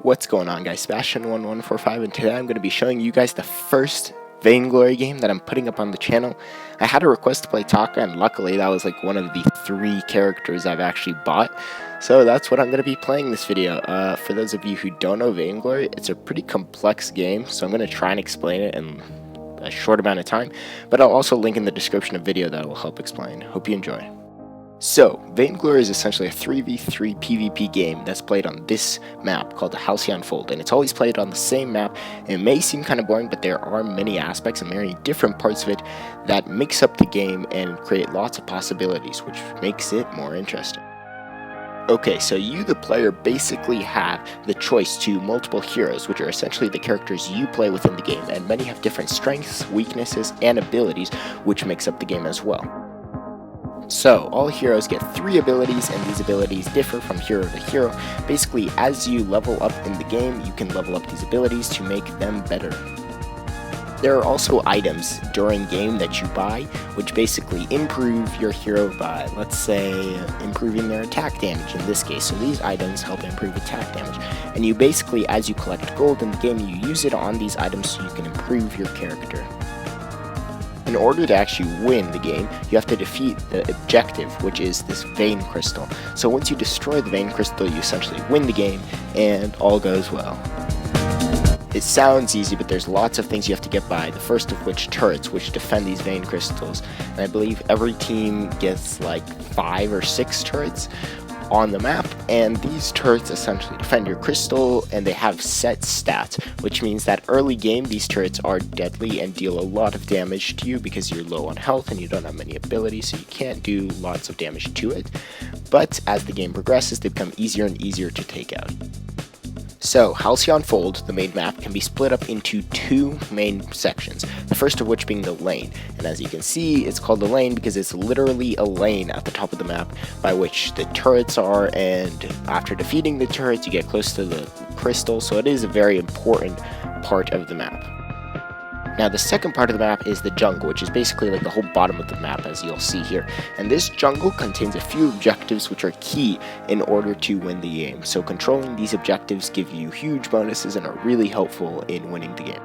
What's going on, guys? Sebastian1145, and today I'm going to be showing you guys the first Vainglory game that I'm putting up on the channel. I had a request to play Taka, and luckily that was like one of the 3 characters I've actually bought. So that's what I'm going to be playing this video. For those of you who don't know Vainglory, it's a pretty complex game, so I'm going to try and explain it in a short amount of time. But I'll also link in the description a video that will help explain. Hope you enjoy. So, Vainglory is essentially a 3v3 PvP game that's played on this map called the Halcyon Fold, and it's always played on the same map. It may seem kind of boring, but there are many aspects and many different parts of it that mix up the game and create lots of possibilities, which makes it more interesting. Okay, so you, the player, basically have the choice to multiple heroes, which are essentially the characters you play within the game, and many have different strengths, weaknesses, and abilities, which makes up the game as well. So, all heroes get 3 abilities, and these abilities differ from hero to hero. Basically, as you level up in the game, you can level up these abilities to make them better. There are also items during game that you buy, which basically improve your hero by, let's say, improving their attack damage in this case. So these items help improve attack damage. And you basically, as you collect gold in the game, you use it on these items so you can improve your character. In order to actually win the game, you have to defeat the objective, which is this vein crystal. So once you destroy the vein crystal, you essentially win the game, and all goes well. It sounds easy, but there's lots of things you have to get by, the first of which turrets, which defend these vein crystals. And I believe every team gets like 5 or 6 turrets on the map, and these turrets essentially defend your crystal, and they have set stats, which means that early game these turrets are deadly and deal a lot of damage to you because you're low on health and you don't have many abilities, so you can't do lots of damage to it. But as the game progresses, they become easier and easier to take out. So, Halcyon Fold, the main map, can be split up into 2 main sections, the first of which being the lane. And as you can see, it's called the lane because it's literally a lane at the top of the map by which the turrets are, and after defeating the turrets, you get close to the crystal, so it is a very important part of the map. Now, the second part of the map is the jungle, which is basically like the whole bottom of the map, as you'll see here. And this jungle contains a few objectives which are key in order to win the game. So controlling these objectives give you huge bonuses and are really helpful in winning the game.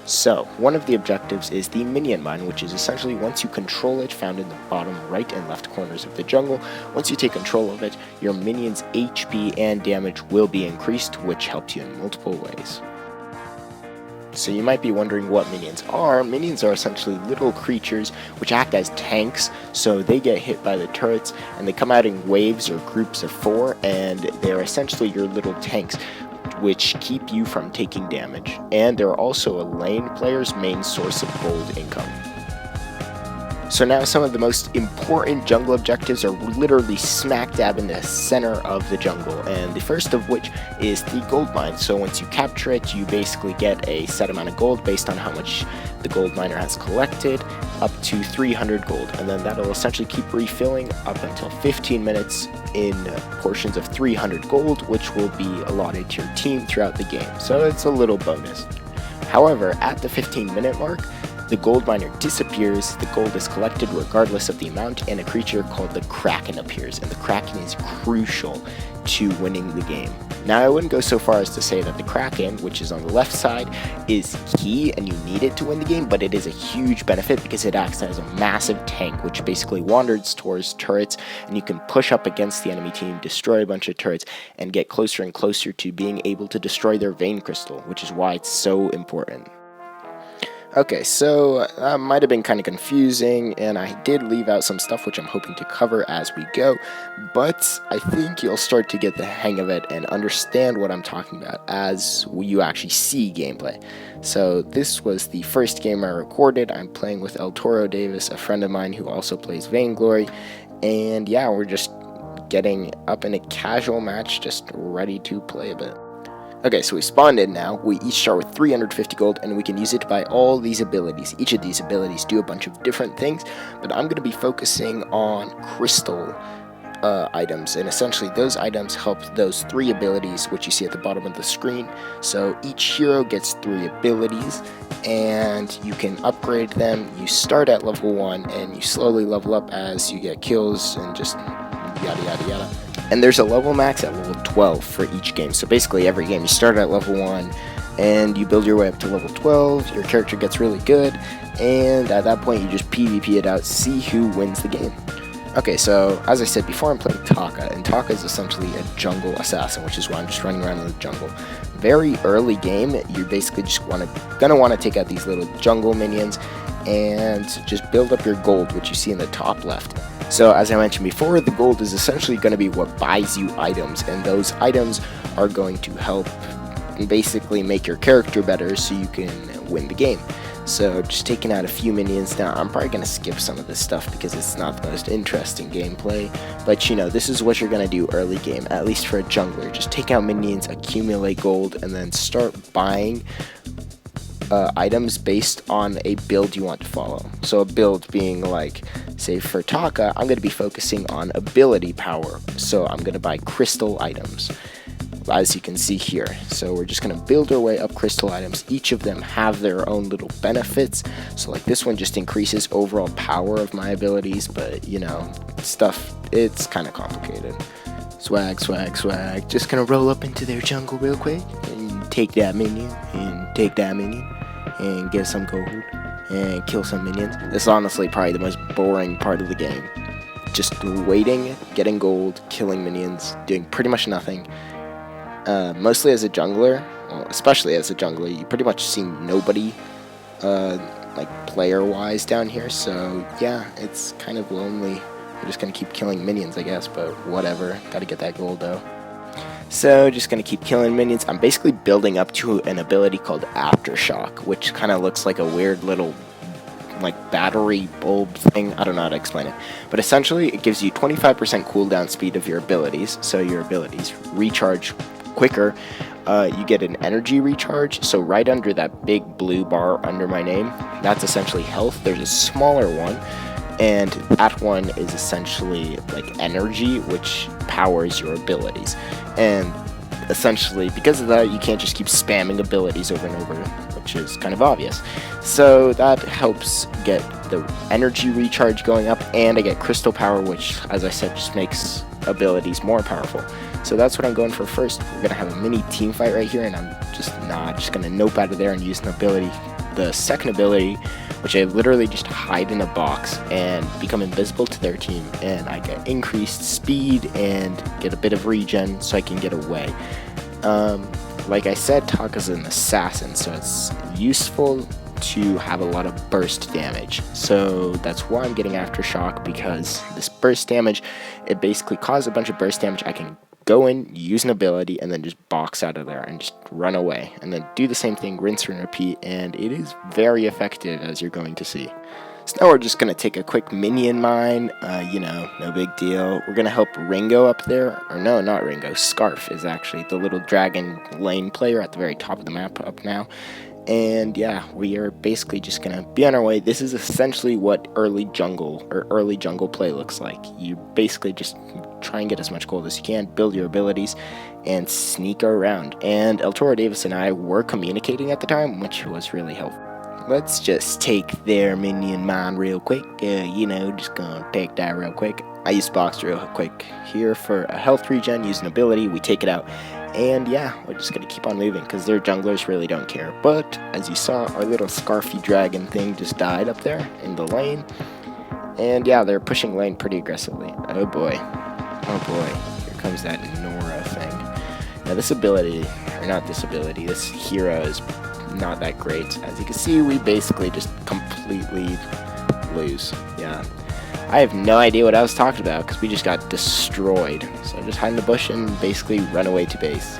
So, one of the objectives is the minion mine, which is essentially once you control it, found in the bottom right and left corners of the jungle. Once you take control of it, your minions' HP and damage will be increased, which helps you in multiple ways. So you might be wondering what minions are. Minions are essentially little creatures which act as tanks, so they get hit by the turrets, and they come out in waves or groups of 4, and they're essentially your little tanks which keep you from taking damage. And they're also a lane player's main source of gold income. So now some of the most important jungle objectives are literally smack dab in the center of the jungle, and the first of which is the gold mine. So once you capture it, you basically get a set amount of gold based on how much the gold miner has collected, up to 300 gold, and then that'll essentially keep refilling up until 15 minutes in portions of 300 gold, which will be allotted to your team throughout the game. So it's a little bonus. However, at the 15-minute mark, the gold miner disappears, the gold is collected regardless of the amount, and a creature called the Kraken appears, and the Kraken is crucial to winning the game. Now, I wouldn't go so far as to say that the Kraken, which is on the left side, is key and you need it to win the game, but it is a huge benefit because it acts as a massive tank, which basically wanders towards turrets, and you can push up against the enemy team, destroy a bunch of turrets, and get closer and closer to being able to destroy their vein crystal, which is why it's so important. Okay, so that might have been kind of confusing, and I did leave out some stuff which I'm hoping to cover as we go, but I think you'll start to get the hang of it and understand what I'm talking about as you actually see gameplay. So this was the first game I recorded. I'm playing with El Toro Davis, a friend of mine who also plays Vainglory, and yeah, we're just getting up in a casual match, just ready to play a bit. Okay, so we spawned in now. We each start with 350 gold, and we can use it to buy all these abilities. Each of these abilities do a bunch of different things, but I'm going to be focusing on crystal items, and essentially those items help those 3 abilities which you see at the bottom of the screen. So each hero gets 3 abilities, and you can upgrade them. You start at level 1, and you slowly level up as you get kills, and just yada yada yada. And there's a level max at level 12. 12 for each game. So basically every game you start at level 1 and you build your way up to level 12, your character gets really good, and at that point you just PvP it out, see who wins the game. Okay, so as I said before, I'm playing Taka, and Taka is essentially a jungle assassin, which is why I'm just running around in the jungle. Very early game, you're basically just gonna want to take out these little jungle minions and just build up your gold, which you see in the top left. So as I mentioned before, the gold is essentially going to be what buys you items, and those items are going to help basically make your character better so you can win the game. So just taking out a few minions now. I'm probably going to skip some of this stuff because it's not the most interesting gameplay, but you know, this is what you're going to do early game, at least for a jungler. Just take out minions, accumulate gold, and then start buying items based on a build you want to follow. So a build being like, say for Taka, I'm going to be focusing on ability power, so I'm going to buy crystal items, as you can see here. So we're just going to build our way up crystal items. Each of them have their own little benefits. So like this one just increases overall power of my abilities, but you know, stuff, it's kind of complicated. Swag, swag, swag. Just going to roll up into their jungle real quick and take that minion and take that minion and get some gold and kill some minions. This is honestly probably the most boring part of the game. Just waiting, getting gold, killing minions, doing pretty much nothing. Mostly as a jungler, well, especially as a jungler, you pretty much see nobody like player-wise down here, so yeah, it's kind of lonely. We're just gonna keep killing minions, I guess, but whatever. Gotta get that gold though. So just gonna keep killing minions. I'm basically building up to an ability called Aftershock, which kind of looks like a weird little like battery bulb thing. I don't know how to explain it, but essentially it gives you 25% cooldown speed of your abilities, so your abilities recharge quicker. You get an energy recharge, so right under that big blue bar under my name, that's essentially health. There's a smaller one, and that one is essentially like energy, which powers your abilities. And essentially because of that, you can't just keep spamming abilities over and over, which is kind of obvious. So that helps get the energy recharge going up, and I get crystal power, which, as I said, just makes abilities more powerful. So that's what I'm going for first. We're going to have a mini team fight right here, and I'm just going to nope out of there and use an ability. The second ability, which I literally just hide in a box and become invisible to their team, and I get increased speed and get a bit of regen so I can get away. Like I said, Taka's an assassin, so it's useful to have a lot of burst damage. So that's why I'm getting Aftershock, because this burst damage, it basically causes a bunch of burst damage. I can go in, use an ability, and then just box out of there and just run away. And then do the same thing, rinse and repeat, and it is very effective, as you're going to see. So now we're just going to take a quick minion mine, you know, no big deal. We're going to help Ringo up there, or no, not Ringo, Scarf is actually the little dragon lane player at the very top of the map up now. And yeah, we are basically just going to be on our way. This is essentially what early jungle play looks like. You basically just try and get as much gold as you can, build your abilities, and sneak around. And El Toro Davis and I were communicating at the time, which was really helpful. Let's just take their minion mine real quick. You know, just gonna take that real quick. I use box real quick here for a health regen, use an ability, we take it out. And yeah, we're just gonna keep on moving because their junglers really don't care. But as you saw, our little Scarfy dragon thing just died up there in the lane. And yeah, they're pushing lane pretty aggressively. Oh boy. Oh boy. Here comes that Nora thing. Now this ability, or not this ability, this hero is not that great. As you can see, we basically just completely lose. Yeah. I have no idea what I was talking about because we just got destroyed. So just hide in the bush and basically run away to base.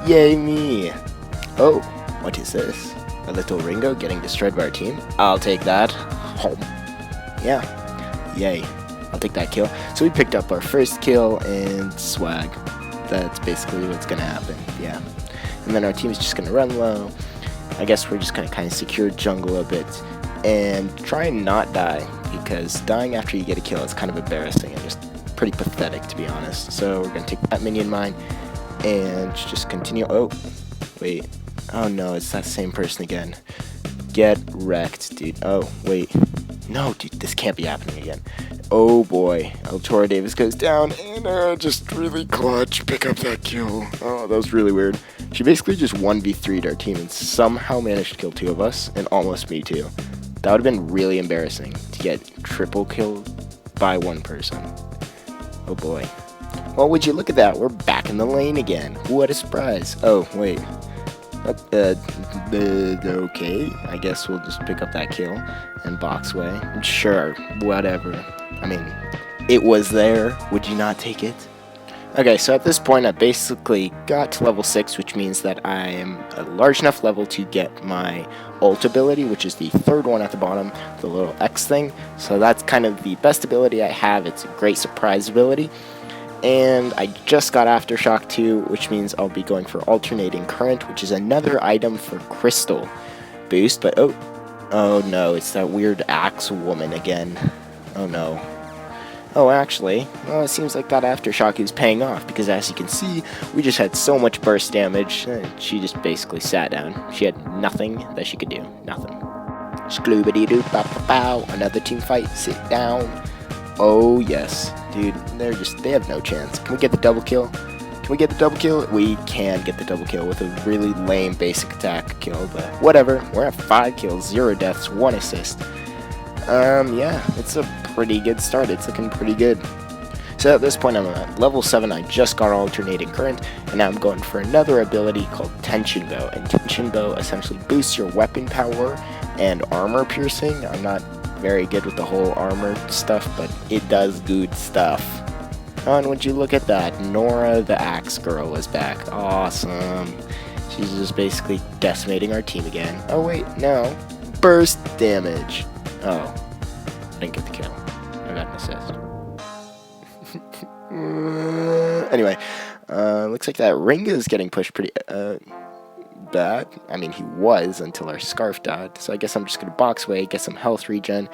Yay me! Oh, what is this? A little Ringo getting destroyed by our team? I'll take that. Home. Yeah. Yay. I'll take that kill. So we picked up our first kill and swag. That's basically what's gonna happen. Yeah. And then our team is just gonna run low. I guess we're just gonna kind of secure jungle a bit and try and not die, because dying after you get a kill is kind of embarrassing and just pretty pathetic, to be honest. So we're gonna take that minion mine and just continue. Oh, wait. Oh no, it's that same person again. Get wrecked, dude. Oh, wait. No, dude, this can't be happening again. Oh boy, Tora Davis goes down, and just really clutch, pick up that kill. Oh, that was really weird. She basically just 1v3'd our team and somehow managed to kill 2 of us, and almost me too. That would have been really embarrassing to get triple killed by 1 person. Oh boy. Well, would you look at that, we're back in the lane again. What a surprise. Oh, wait. Okay, I guess we'll just pick up that kill and box away. Sure, whatever. I mean, it was there. Would you not take it? Okay, so at this point I basically got to level 6, which means that I am a large enough level to get my ult ability, which is the 3rd one at the bottom, the little X thing. So that's kind of the best ability I have. It's a great surprise ability. And I just got Aftershock 2, which means I'll be going for Alternating Current, which is another item for Crystal boost. But oh no, it's that weird axe woman again. Oh no. Oh, actually, well, it seems like that Aftershock is paying off, because as you can see, we just had so much burst damage, she just basically sat down. She had nothing that she could do. Nothing. Skloobity-doo-pow-pow-pow. Another team fight. Sit down. Oh, yes. Dude, they have no chance. Can we get the double kill? Can we get the double kill? We can get the double kill with a really lame basic attack kill, but whatever. We're at 5 kills, 0 deaths, 1 assist. Yeah, it's a pretty good start. It's looking pretty good. So at this point, I'm at level 7. I just got Alternating Current, and now I'm going for another ability called Tension Bow. And Tension Bow essentially boosts your weapon power and armor piercing. I'm not very good with the whole armor stuff, but it does good stuff. Oh, and would you look at that? Nora the Axe Girl is back. Awesome. She's just basically decimating our team again. Oh wait, no. Burst damage. Oh, I didn't get the kill. I got an assist. Anyway, looks like that Ringo's getting pushed pretty bad. I mean, he was until our scarf died. So I guess I'm just going to box away, get some health regen,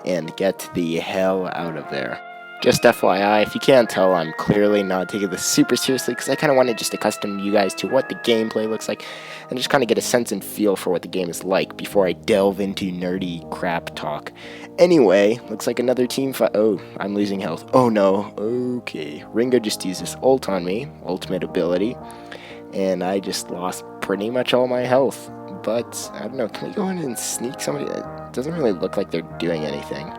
and get the hell out of there. Just FYI, if you can't tell, I'm clearly not taking this super seriously, because I kind of wanted just to accustom you guys to what the gameplay looks like, and just kind of get a sense and feel for what the game is like before I delve into nerdy crap talk. Anyway, looks like another team fight. Oh, I'm losing health. Oh no. Okay. Ringo just used his ult on me, ultimate ability, and I just lost pretty much all my health. But, I don't know, can we go in and sneak somebody? It doesn't really look like they're doing anything.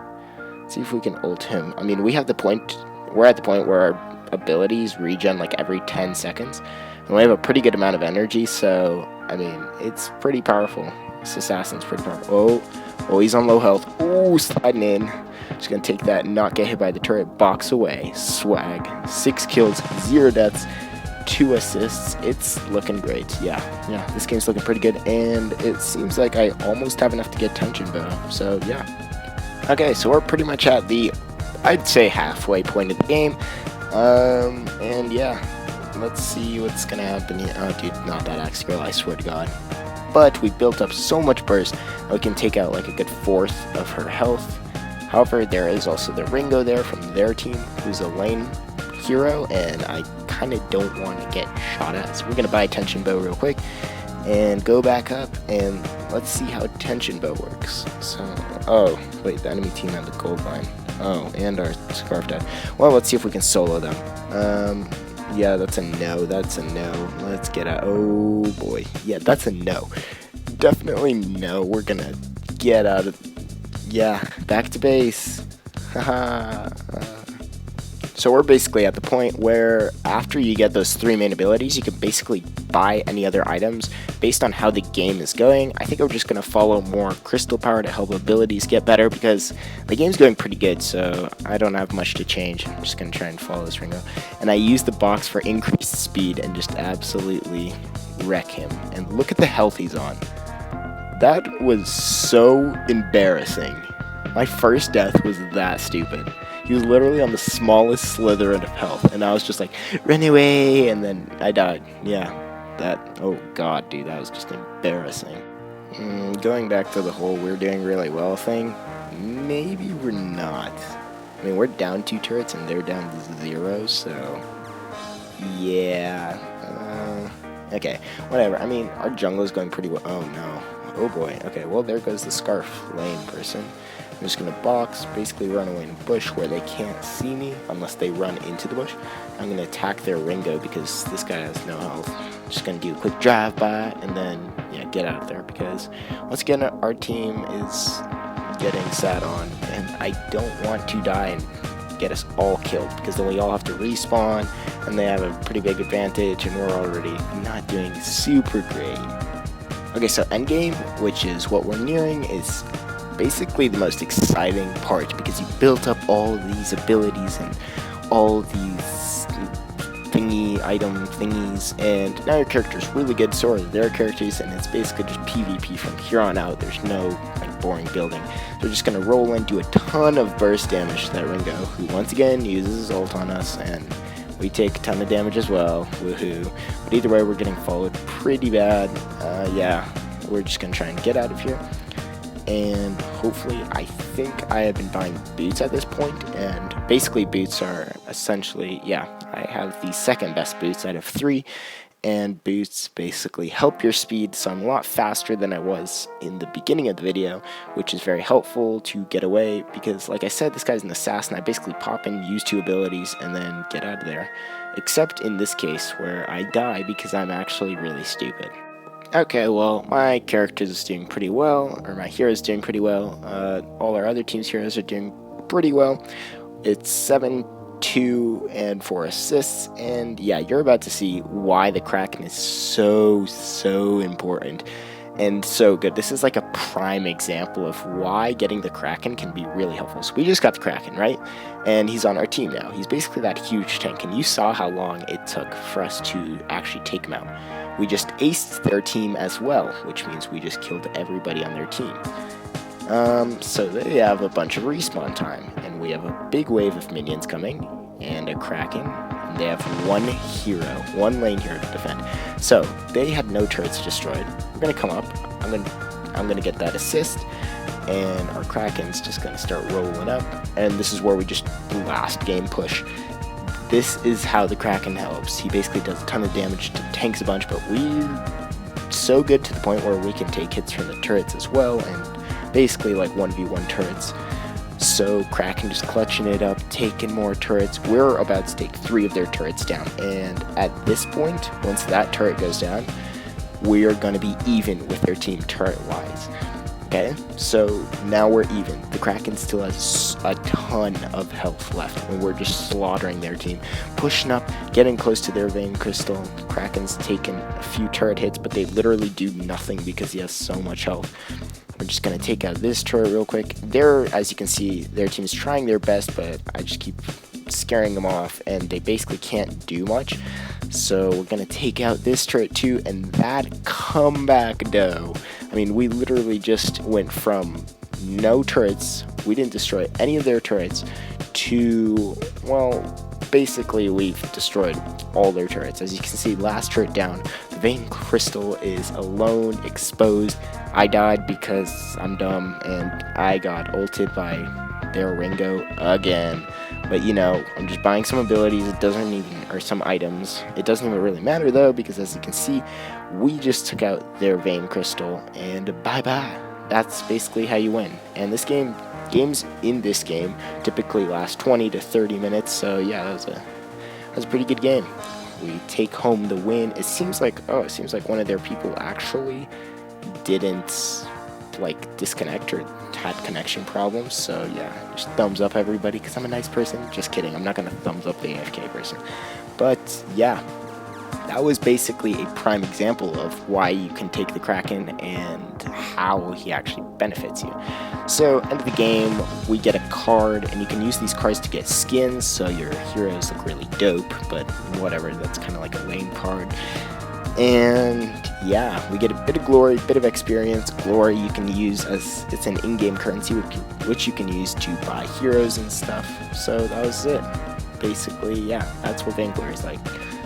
See if we can ult him. I mean, we're at the point where our abilities regen like every 10 seconds. And we have a pretty good amount of energy, so, I mean, it's pretty powerful. This assassin's pretty powerful. Oh, he's on low health. Oh, sliding in. Just gonna take that and not get hit by the turret. Box away. Swag. 6 kills, 0 deaths, 2 assists. It's looking great. Yeah, this game's looking pretty good, and it seems like I almost have enough to get Tension Bow, so yeah. Okay, so we're pretty much at the, I'd say, halfway point of the game, and yeah, let's see what's gonna happen here. Oh, dude, not that Axe Girl, I swear to God. But we built up so much burst that we can take out like a good 1/4 of her health. However, there is also the Ringo there from their team, who's a lane hero, and I kind of don't want to get shot at, so we're gonna buy a Tension Bow real quick and go back up, and let's see how Tension Bow works. So, oh, wait, the enemy team had the gold line. Oh, and our scarf died. Well, let's see if we can solo them. Yeah, that's a no, Let's get out. Oh, boy. Yeah, that's a no. Definitely no. We're gonna get out of, yeah, back to base. Haha. So we're basically at the point where after you get those 3 main abilities, you can basically buy any other items based on how the game is going. I think I'm just going to follow more crystal power to help abilities get better, because the game's going pretty good, so I don't have much to change. I'm just going to try and follow this Ringo. And I use the box for increased speed and just absolutely wreck him. And look at the health he's on. That was so embarrassing. My first death was that stupid. He was literally on the smallest slitherin of health, and I was just like, run away, and then I died. Yeah, that, oh god, dude, that was just embarrassing. Going back to the whole we're doing really well thing, maybe we're not. I mean, we're down 2 turrets, and they're down 0, so, yeah, okay, whatever. I mean, our jungle's going pretty well. Oh no, Oh boy. Okay, well, there goes the Scarf Lane person. I'm just going to box, basically run away in a bush where they can't see me unless they run into the bush. I'm going to attack their Ringo because this guy has no health. Just going to do a quick drive-by and then, yeah, get out of there because, once again, our team is getting sat on, and I don't want to die and get us all killed because then we all have to respawn, and they have a pretty big advantage, and we're already not doing super great. Okay, so endgame, which is what we're nearing, is basically the most exciting part because you built up all of these abilities and all these item thingies, and now your character's really good, so are their characters, and it's basically just PvP from here on out. There's no like boring building. They're just gonna roll in, do a ton of burst damage to that Ringo, who once again uses his ult on us, and we take a ton of damage as well. Woohoo! But either way, we're getting followed pretty bad. Yeah, we're just gonna try and get out of here. And hopefully, I think I have been buying boots at this point, and basically boots are essentially, yeah, I have the second best boots out of 3, and boots basically help your speed, so I'm a lot faster than I was in the beginning of the video, which is very helpful to get away, because like I said, this guy's an assassin. I basically pop in, use 2 abilities, and then get out of there, except in this case where I die because I'm actually really stupid. Okay, well, my character is doing pretty well, or my hero is doing pretty well. All our other team's heroes are doing pretty well. It's 7-2 and 4 assists, and yeah, you're about to see why the Kraken is so important and so good. This is like a prime example of why getting the Kraken can be really helpful. So we just got the Kraken, right? And he's on our team now. He's basically that huge tank, and you saw how long it took for us to actually take him out. We just aced their team as well, which means we just killed everybody on their team. So they have a bunch of respawn time, and we have a big wave of minions coming, and a Kraken, and they have one lane hero to defend. So they had no turrets destroyed. We're gonna come up. I'm gonna get that assist, and our Kraken's just gonna start rolling up, and this is where we just blast game push. This is how the Kraken helps. He basically does a ton of damage, tanks a bunch, but we're so good to the point where we can take hits from the turrets as well, and basically like 1v1 turrets. So Kraken just clutching it up, taking more turrets. We're about to take 3 of their turrets down, and at this point, once that turret goes down, we are going to be even with their team turret-wise. Okay, so now we're even. The Kraken still has a ton of health left, and we're just slaughtering their team. Pushing up, getting close to their Vein Crystal. Kraken's taken a few turret hits, but they literally do nothing because he has so much health. We're just going to take out this turret real quick. As you can see, their team's trying their best, but I just keep scaring them off, and they basically can't do much. So we're going to take out this turret too, and that comeback dough. I mean, we literally just went from no turrets, we didn't destroy any of their turrets, to, well, basically we've destroyed all their turrets. As you can see, last turret down, the Vein Crystal is alone, exposed. I died because I'm dumb, and I got ulted by their Ringo again. But you know, I'm just buying some abilities, or some items. It doesn't even really matter though, because as you can see, we just took out their Vein Crystal, and bye-bye. That's basically how you win. And games in this game typically last 20 to 30 minutes, so yeah, that was a pretty good game. We take home the win. It seems like one of their people actually didn't like disconnect or had connection problems, so yeah, just thumbs up everybody because I'm a nice person. Just kidding, I'm not gonna thumbs up the AFK person. But yeah, that was basically a prime example of why you can take the Kraken and how he actually benefits you. So end of the game, we get a card, and you can use these cards to get skins, so your heroes look really dope, but whatever, that's kind of like a lame card. And yeah, we get a bit of glory, bit of experience. Glory you can use as it's an in-game currency which you can use to buy heroes and stuff. So that was it. Basically, yeah, that's what Vainglory is like.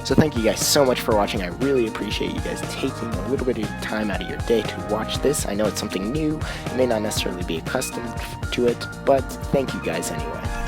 So thank you guys so much for watching. I really appreciate you guys taking a little bit of time out of your day to watch this. I know it's something new. You may not necessarily be accustomed to it, but thank you guys anyway.